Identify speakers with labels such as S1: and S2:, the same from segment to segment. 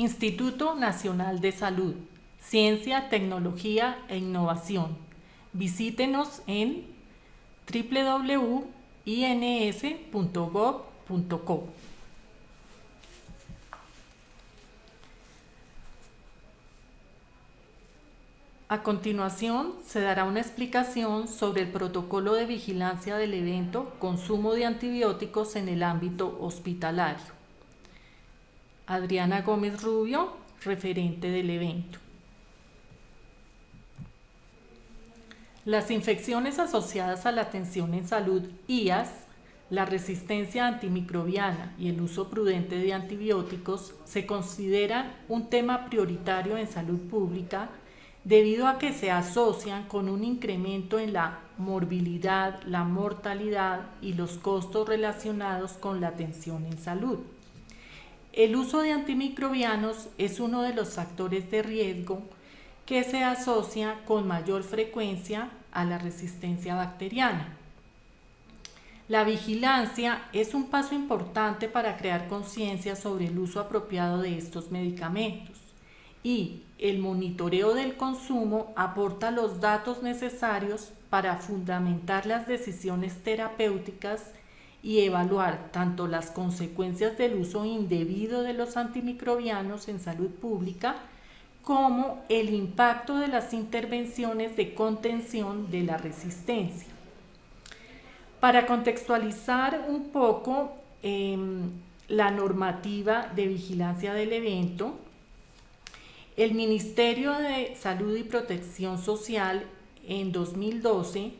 S1: Instituto Nacional de Salud, Ciencia, Tecnología e Innovación. Visítenos en www.ins.gov.co. A continuación, se dará una explicación sobre el protocolo de vigilancia del evento consumo de antibióticos en el ámbito hospitalario. Adriana Gómez Rubio, referente del evento. Las infecciones asociadas a la atención en salud IAS, la resistencia antimicrobiana y el uso prudente de antibióticos se consideran un tema prioritario en salud pública debido a que se asocian con un incremento en la morbilidad, la mortalidad y los costos relacionados con la atención en salud. El uso de antimicrobianos es uno de los factores de riesgo que se asocia con mayor frecuencia a la resistencia bacteriana. La vigilancia es un paso importante para crear conciencia sobre el uso apropiado de estos medicamentos y el monitoreo del consumo aporta los datos necesarios para fundamentar las decisiones terapéuticas y evaluar tanto las consecuencias del uso indebido de los antimicrobianos en salud pública como el impacto de las intervenciones de contención de la resistencia. Para contextualizar un poco la normativa de vigilancia del evento, el Ministerio de Salud y Protección Social en 2012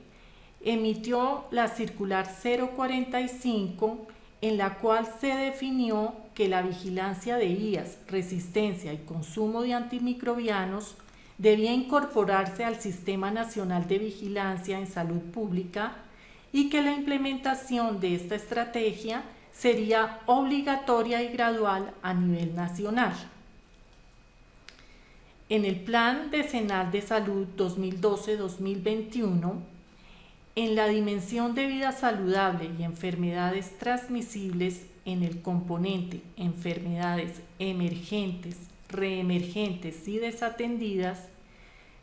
S1: emitió la circular 045 en la cual se definió que la vigilancia de IAS, resistencia y consumo de antimicrobianos debía incorporarse al Sistema Nacional de Vigilancia en Salud Pública y que la implementación de esta estrategia sería obligatoria y gradual a nivel nacional. En el Plan Decenal de Salud 2012-2021, en la dimensión de vida saludable y enfermedades transmisibles en el componente enfermedades emergentes, reemergentes y desatendidas,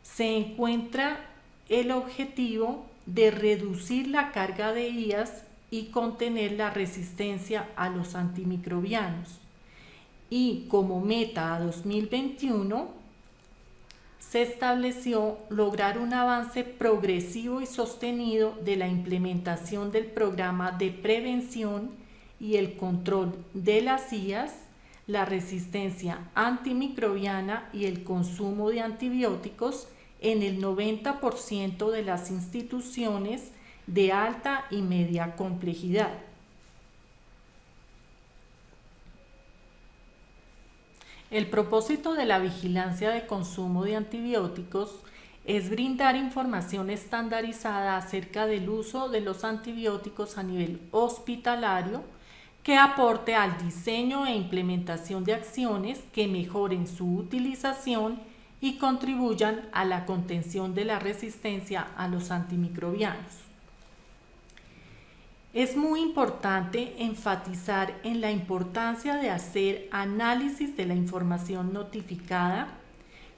S1: se encuentra el objetivo de reducir la carga de IAS y contener la resistencia a los antimicrobianos. Y como meta a 2021, se estableció lograr un avance progresivo y sostenido de la implementación del programa de prevención y el control de las IAS, la resistencia antimicrobiana y el consumo de antibióticos en el 90% de las instituciones de alta y media complejidad. El propósito de la vigilancia de consumo de antibióticos es brindar información estandarizada acerca del uso de los antibióticos a nivel hospitalario que aporte al diseño e implementación de acciones que mejoren su utilización y contribuyan a la contención de la resistencia a los antimicrobianos. Es muy importante enfatizar en la importancia de hacer análisis de la información notificada,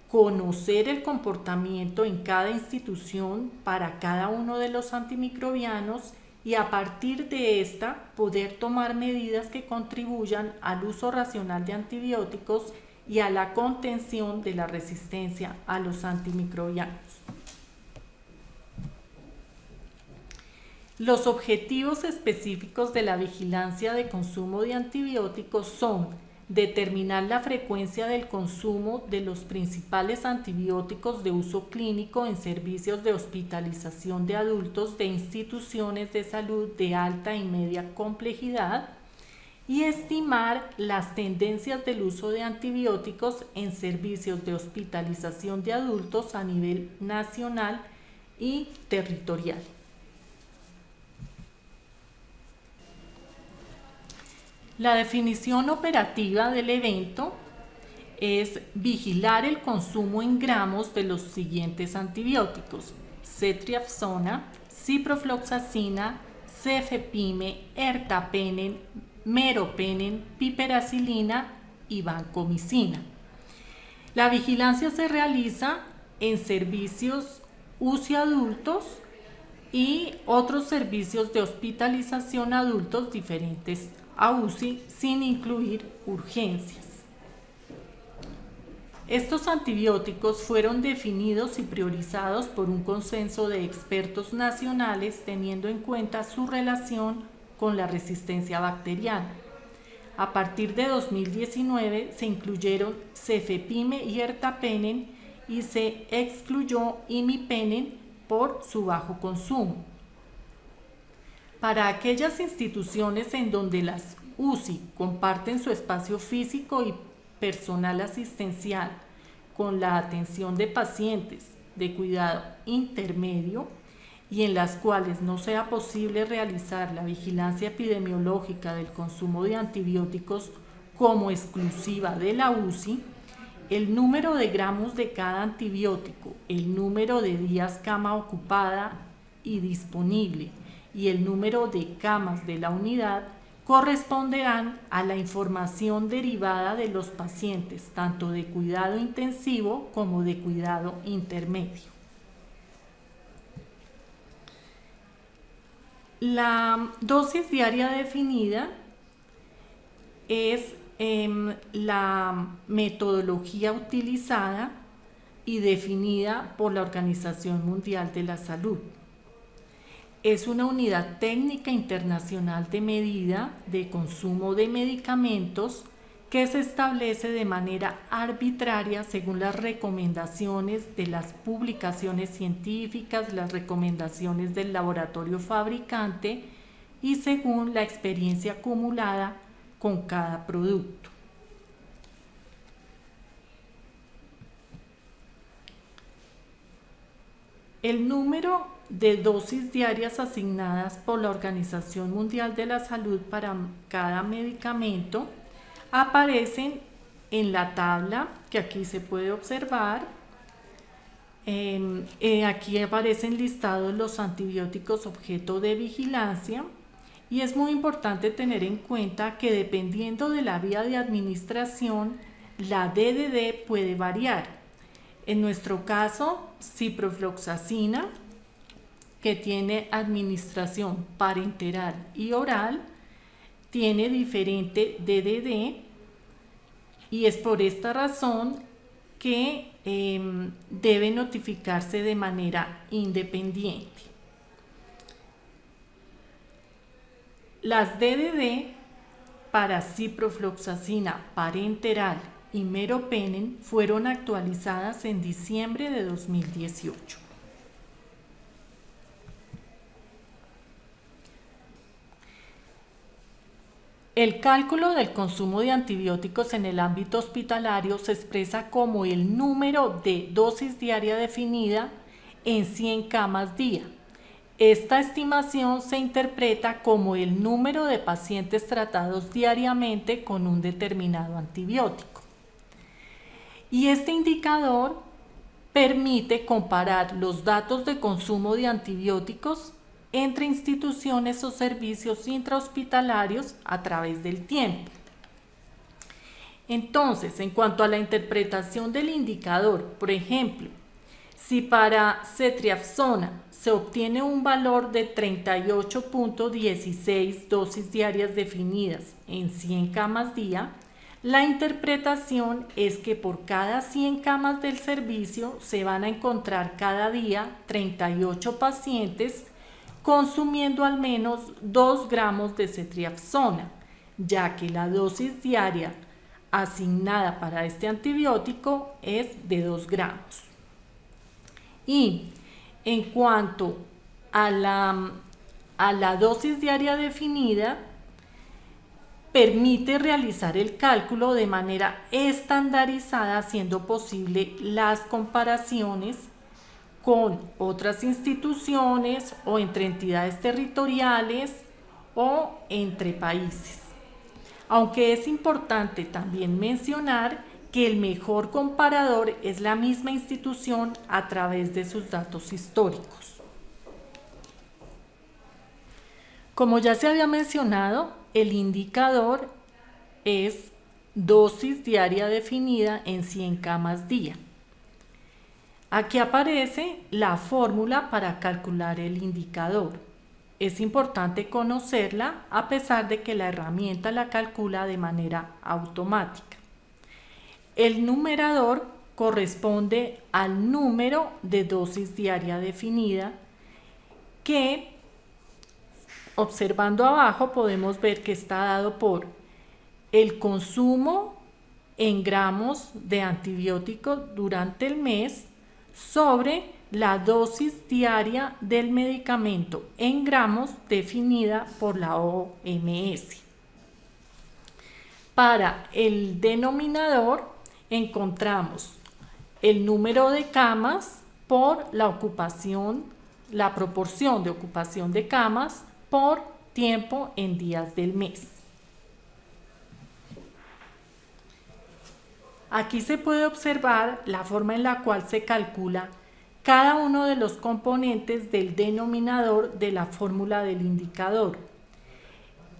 S1: conocer el comportamiento en cada institución para cada uno de los antimicrobianos y a partir de esta poder tomar medidas que contribuyan al uso racional de antibióticos y a la contención de la resistencia a los antimicrobianos. Los objetivos específicos de la vigilancia de consumo de antibióticos son determinar la frecuencia del consumo de los principales antibióticos de uso clínico en servicios de hospitalización de adultos de instituciones de salud de alta y media complejidad y estimar las tendencias del uso de antibióticos en servicios de hospitalización de adultos a nivel nacional y territorial. La definición operativa del evento es vigilar el consumo en gramos de los siguientes antibióticos: cetriaxona, ciprofloxacina, cefepime, ertapenem, meropenem, piperacilina y vancomicina. La vigilancia se realiza en servicios UCI adultos y otros servicios de hospitalización adultos diferentes a UCI, sin incluir urgencias. Estos antibióticos fueron definidos y priorizados por un consenso de expertos nacionales teniendo en cuenta su relación con la resistencia bacteriana. A partir de 2019 se incluyeron cefepime y ertapenem y se excluyó imipenem por su bajo consumo. Para aquellas instituciones en donde las UCI comparten su espacio físico y personal asistencial con la atención de pacientes de cuidado intermedio y en las cuales no sea posible realizar la vigilancia epidemiológica del consumo de antibióticos como exclusiva de la UCI, el número de gramos de cada antibiótico, el número de días cama ocupada y disponible y el número de camas de la unidad corresponderán a la información derivada de los pacientes, tanto de cuidado intensivo como de cuidado intermedio. La dosis diaria definida es la metodología utilizada y definida por la Organización Mundial de la Salud. Es una unidad técnica internacional de medida de consumo de medicamentos que se establece de manera arbitraria según las recomendaciones de las publicaciones científicas, las recomendaciones del laboratorio fabricante y según la experiencia acumulada con cada producto. El número de dosis diarias asignadas por la Organización Mundial de la Salud para cada medicamento aparecen en la tabla que aquí se puede observar. Aquí aparecen listados los antibióticos objeto de vigilancia y es muy importante tener en cuenta que dependiendo de la vía de administración, la DDD puede variar. En nuestro caso, ciprofloxacina, que tiene administración parenteral y oral, tiene diferente DDD y es por esta razón que debe notificarse de manera independiente. Las DDD para ciprofloxacina parenteral y meropenem fueron actualizadas en diciembre de 2018. El cálculo del consumo de antibióticos en el ámbito hospitalario se expresa como el número de dosis diaria definida en 100 camas día. Esta estimación se interpreta como el número de pacientes tratados diariamente con un determinado antibiótico. Y este indicador permite comparar los datos de consumo de antibióticos entre instituciones o servicios intrahospitalarios a través del tiempo. Entonces, en cuanto a la interpretación del indicador, por ejemplo, si para cetriaxona se obtiene un valor de 38.16 dosis diarias definidas en 100 camas día, la interpretación es que por cada 100 camas del servicio se van a encontrar cada día 38 pacientes consumiendo al menos 2 gramos de cetriaxona, ya que la dosis diaria asignada para este antibiótico es de 2 gramos. Y en cuanto a la dosis diaria definida, permite realizar el cálculo de manera estandarizada, haciendo posible las comparaciones con otras instituciones o entre entidades territoriales o entre países. Aunque es importante también mencionar que el mejor comparador es la misma institución a través de sus datos históricos. Como ya se había mencionado, el indicador es dosis diaria definida en 100 camas día. Aquí aparece la fórmula para calcular el indicador. Es importante conocerla a pesar de que la herramienta la calcula de manera automática. El numerador corresponde al número de dosis diaria definida que, observando abajo, podemos ver que está dado por el consumo en gramos de antibiótico durante el mes sobre la dosis diaria del medicamento en gramos definida por la OMS. Para el denominador encontramos el número de camas por la ocupación, la proporción de ocupación de camas por tiempo en días del mes. Aquí se puede observar la forma en la cual se calcula cada uno de los componentes del denominador de la fórmula del indicador.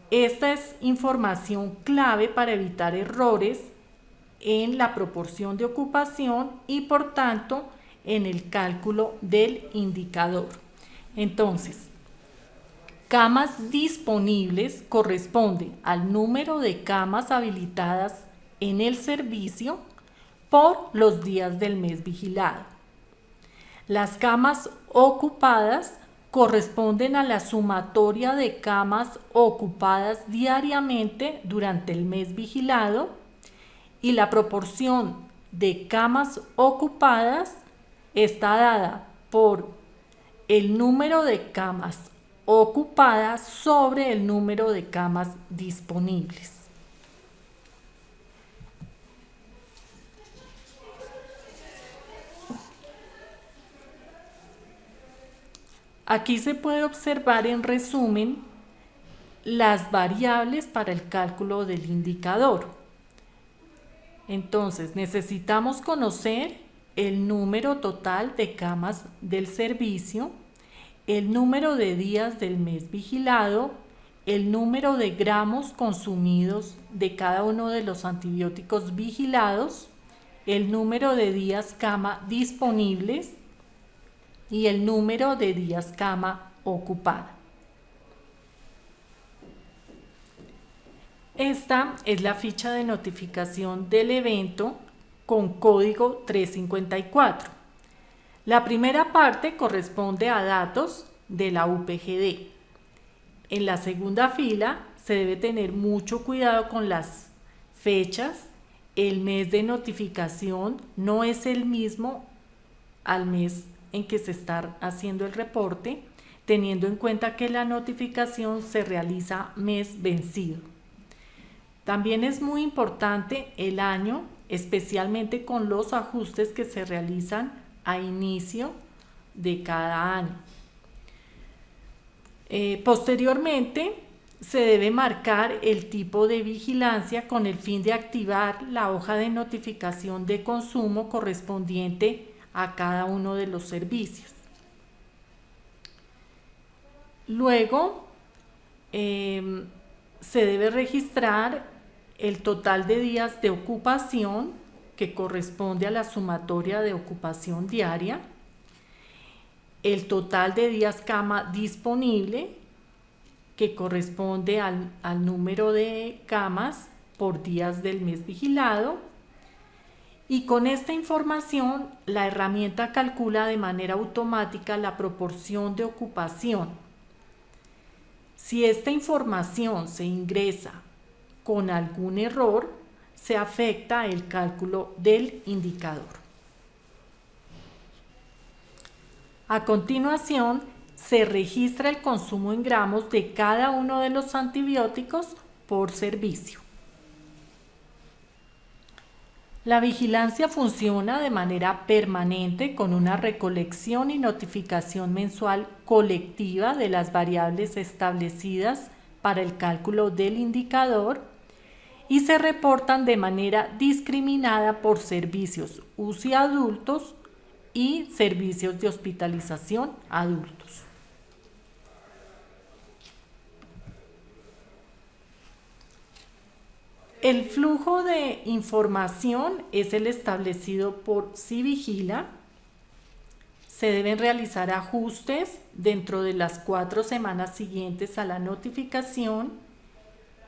S1: Esta es información clave para evitar errores en la proporción de ocupación y por tanto en el cálculo del indicador. Entonces, camas disponibles corresponde al número de camas habilitadas en el servicio por los días del mes vigilado. Las camas ocupadas corresponden a la sumatoria de camas ocupadas diariamente durante el mes vigilado y la proporción de camas ocupadas está dada por el número de camas ocupadas sobre el número de camas disponibles. Aquí se puede observar en resumen las variables para el cálculo del indicador. Entonces, necesitamos conocer el número total de camas del servicio, el número de días del mes vigilado, el número de gramos consumidos de cada uno de los antibióticos vigilados, el número de días cama disponibles y el número de días cama ocupada. Esta es la ficha de notificación del evento con código 354. La primera parte corresponde a datos de la UPGD. En la segunda fila se debe tener mucho cuidado con las fechas. El mes de notificación no es el mismo al mes en que se está haciendo el reporte, teniendo en cuenta que la notificación se realiza mes vencido. También es muy importante el año, especialmente con los ajustes que se realizan a inicio de cada año. Posteriormente, se debe marcar el tipo de vigilancia con el fin de activar la hoja de notificación de consumo correspondiente a cada uno de los servicios. Luego, se debe registrar el total de días de ocupación que corresponde a la sumatoria de ocupación diaria, el total de días cama disponible que corresponde al número de camas por días del mes vigilado. Y con esta información, la herramienta calcula de manera automática la proporción de ocupación. Si esta información se ingresa con algún error, se afecta el cálculo del indicador. A continuación, se registra el consumo en gramos de cada uno de los antibióticos por servicio. La vigilancia funciona de manera permanente con una recolección y notificación mensual colectiva de las variables establecidas para el cálculo del indicador y se reportan de manera discriminada por servicios UCI adultos y servicios de hospitalización adultos. El flujo de información es el establecido por Civigila. Se deben realizar ajustes dentro de las 4 semanas siguientes a la notificación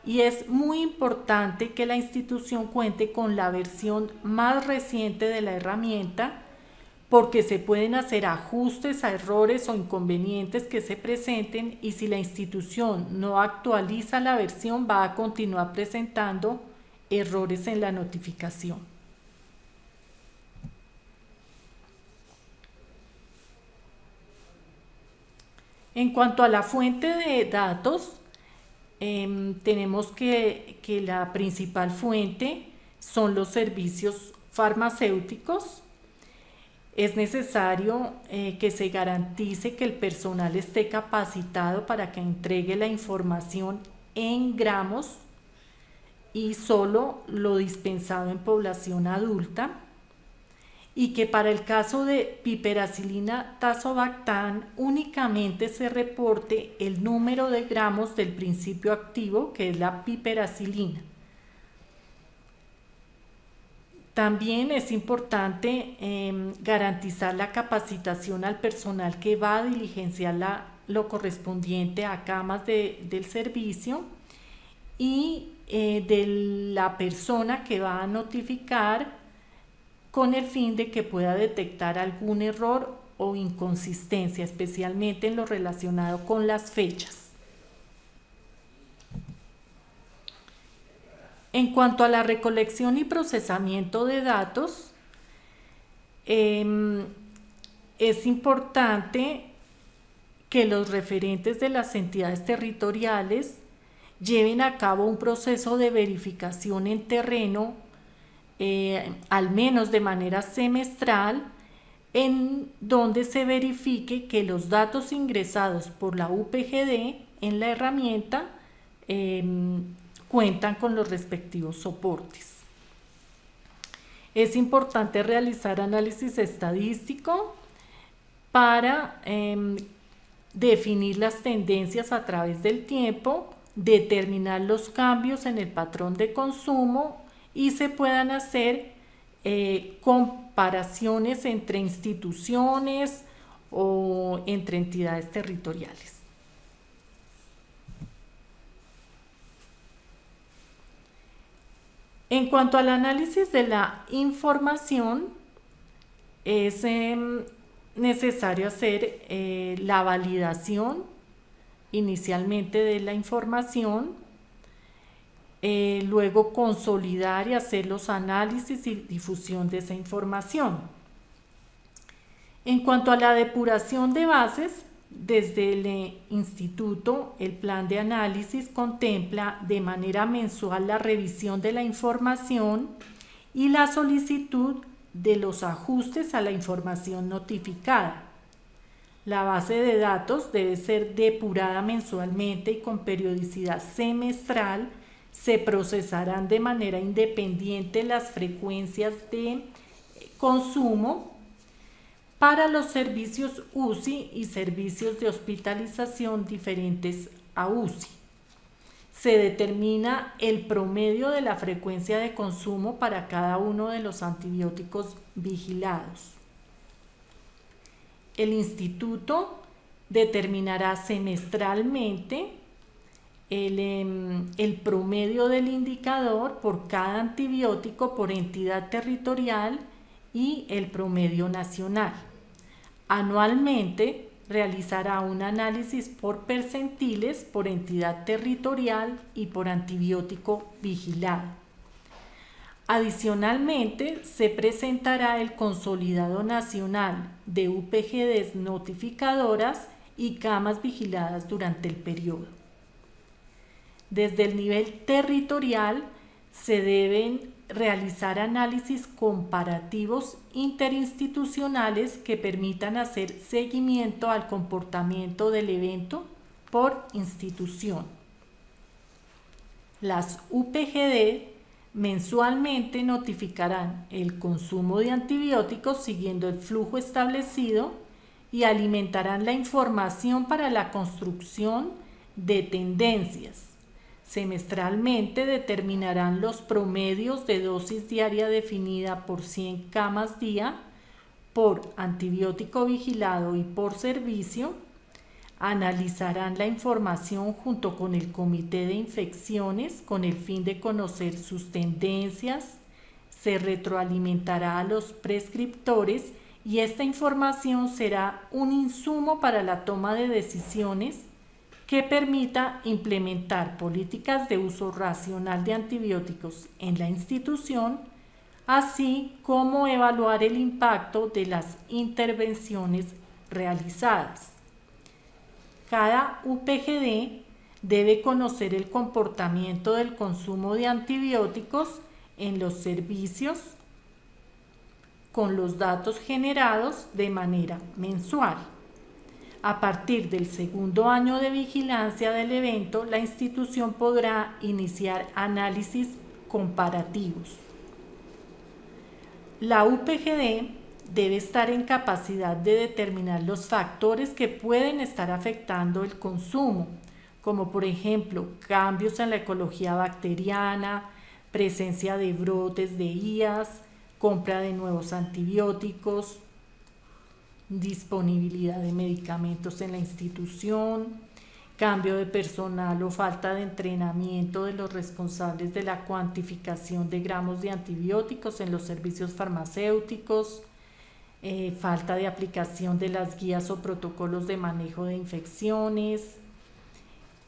S1: y es muy importante que la institución cuente con la versión más reciente de la herramienta porque se pueden hacer ajustes a errores o inconvenientes que se presenten y si la institución no actualiza la versión va a continuar presentando errores en la notificación. En cuanto a la fuente de datos, tenemos que la principal fuente son los servicios farmacéuticos. Es necesario que se garantice que el personal esté capacitado para que entregue la información en gramos y solo lo dispensado en población adulta y que para el caso de piperacilina tazobactam únicamente se reporte el número de gramos del principio activo que es la piperacilina. También es importante garantizar la capacitación al personal que va a diligenciar lo correspondiente a camas del servicio y de la persona que va a notificar con el fin de que pueda detectar algún error o inconsistencia, especialmente en lo relacionado con las fechas. En cuanto a la recolección y procesamiento de datos, es importante que los referentes de las entidades territoriales lleven a cabo un proceso de verificación en terreno, al menos de manera semestral, en donde se verifique que los datos ingresados por la UPGD en la herramienta cuentan con los respectivos soportes. Es importante realizar análisis estadístico para definir las tendencias a través del tiempo, determinar los cambios en el patrón de consumo y se puedan hacer comparaciones entre instituciones o entre entidades territoriales. En cuanto al análisis de la información, es necesario hacer la validación inicialmente de la información, luego consolidar y hacer los análisis y difusión de esa información. En cuanto a la depuración de bases, desde el instituto, el plan de análisis contempla de manera mensual la revisión de la información y la solicitud de los ajustes a la información notificada. La base de datos debe ser depurada mensualmente y con periodicidad semestral. Se procesarán de manera independiente las frecuencias de consumo para los servicios UCI y servicios de hospitalización diferentes a UCI. Se determina el promedio de la frecuencia de consumo para cada uno de los antibióticos vigilados. El instituto determinará semestralmente el promedio del indicador por cada antibiótico por entidad territorial y el promedio nacional. Anualmente realizará un análisis por percentiles por entidad territorial y por antibiótico vigilado. Adicionalmente, se presentará el consolidado nacional de UPGDs notificadoras y camas vigiladas durante el periodo. Desde el nivel territorial se deben realizar análisis comparativos interinstitucionales que permitan hacer seguimiento al comportamiento del evento por institución. Las UPGD mensualmente notificarán el consumo de antibióticos siguiendo el flujo establecido y alimentarán la información para la construcción de tendencias. Semestralmente determinarán los promedios de dosis diaria definida por 100 camas día, por antibiótico vigilado y por servicio. Analizarán la información junto con el Comité de Infecciones con el fin de conocer sus tendencias. Se retroalimentará a los prescriptores y esta información será un insumo para la toma de decisiones que permita implementar políticas de uso racional de antibióticos en la institución, así como evaluar el impacto de las intervenciones realizadas. Cada UPGD debe conocer el comportamiento del consumo de antibióticos en los servicios con los datos generados de manera mensual. A partir del segundo año de vigilancia del evento, la institución podrá iniciar análisis comparativos. La UPGD debe estar en capacidad de determinar los factores que pueden estar afectando el consumo, como por ejemplo cambios en la ecología bacteriana, presencia de brotes de IAS, compra de nuevos antibióticos, disponibilidad de medicamentos en la institución, cambio de personal o falta de entrenamiento de los responsables de la cuantificación de gramos de antibióticos en los servicios farmacéuticos, falta de aplicación de las guías o protocolos de manejo de infecciones,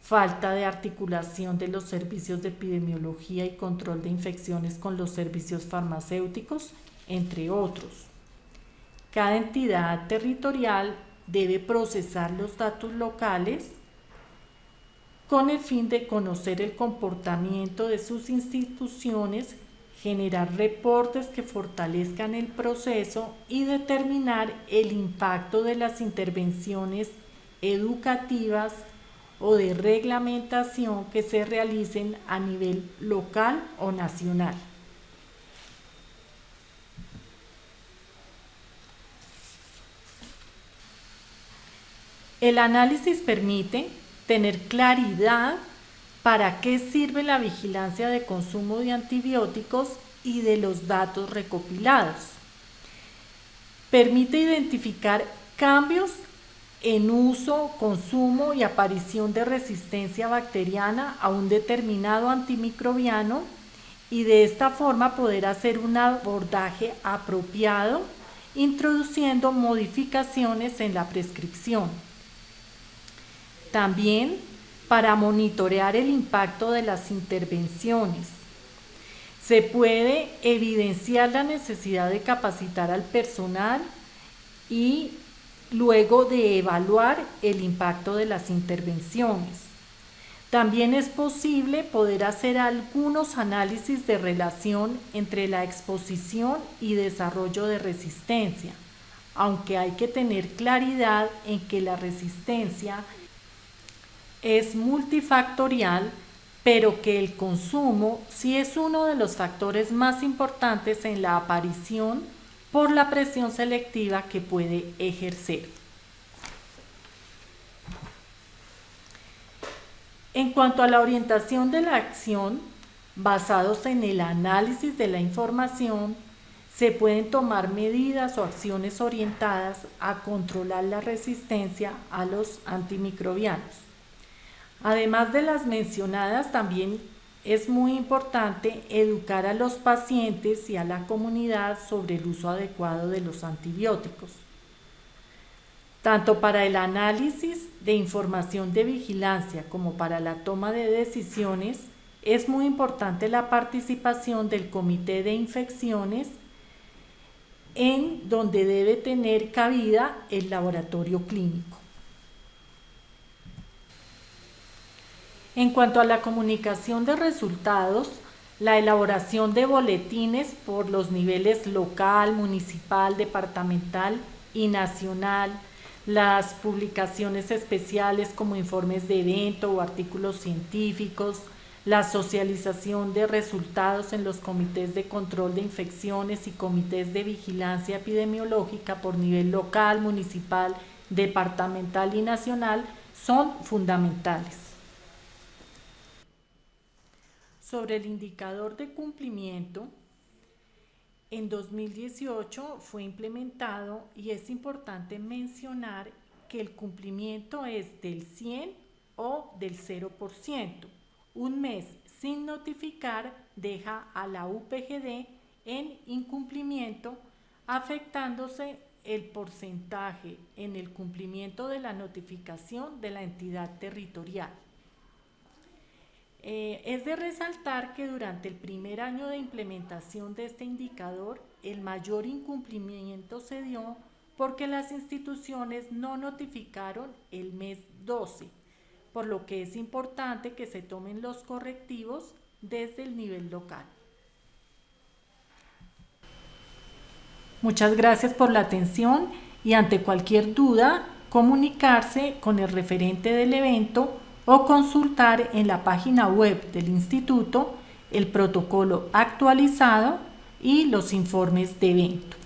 S1: falta de articulación de los servicios de epidemiología y control de infecciones con los servicios farmacéuticos, entre otros. Cada entidad territorial debe procesar los datos locales con el fin de conocer el comportamiento de sus instituciones, generar reportes que fortalezcan el proceso y determinar el impacto de las intervenciones educativas o de reglamentación que se realicen a nivel local o nacional. El análisis permite tener claridad para qué sirve la vigilancia de consumo de antibióticos y de los datos recopilados. Permite identificar cambios en uso, consumo y aparición de resistencia bacteriana a un determinado antimicrobiano y de esta forma poder hacer un abordaje apropiado, introduciendo modificaciones en la prescripción. También para monitorear el impacto de las intervenciones. Se puede evidenciar la necesidad de capacitar al personal y luego de evaluar el impacto de las intervenciones. También es posible poder hacer algunos análisis de relación entre la exposición y desarrollo de resistencia, aunque hay que tener claridad en que la resistencia es multifactorial, pero que el consumo sí es uno de los factores más importantes en la aparición por la presión selectiva que puede ejercer. En cuanto a la orientación de la acción, basados en el análisis de la información, se pueden tomar medidas o acciones orientadas a controlar la resistencia a los antimicrobianos. Además de las mencionadas, también es muy importante educar a los pacientes y a la comunidad sobre el uso adecuado de los antibióticos. Tanto para el análisis de información de vigilancia como para la toma de decisiones, es muy importante la participación del Comité de Infecciones, en donde debe tener cabida el laboratorio clínico. En cuanto a la comunicación de resultados, la elaboración de boletines por los niveles local, municipal, departamental y nacional, las publicaciones especiales como informes de evento o artículos científicos, la socialización de resultados en los comités de control de infecciones y comités de vigilancia epidemiológica por nivel local, municipal, departamental y nacional son fundamentales. Sobre el indicador de cumplimiento, en 2018 fue implementado y es importante mencionar que el cumplimiento es del 100 o del 0%. Un mes sin notificar deja a la UPGD en incumplimiento, afectándose el porcentaje en el cumplimiento de la notificación de la entidad territorial. Es de resaltar que durante el primer año de implementación de este indicador, el mayor incumplimiento se dio porque las instituciones no notificaron el mes 12, por lo que es importante que se tomen los correctivos desde el nivel local. Muchas gracias por la atención y ante cualquier duda, comunicarse con el referente del evento o consultar en la página web del instituto el protocolo actualizado y los informes de evento.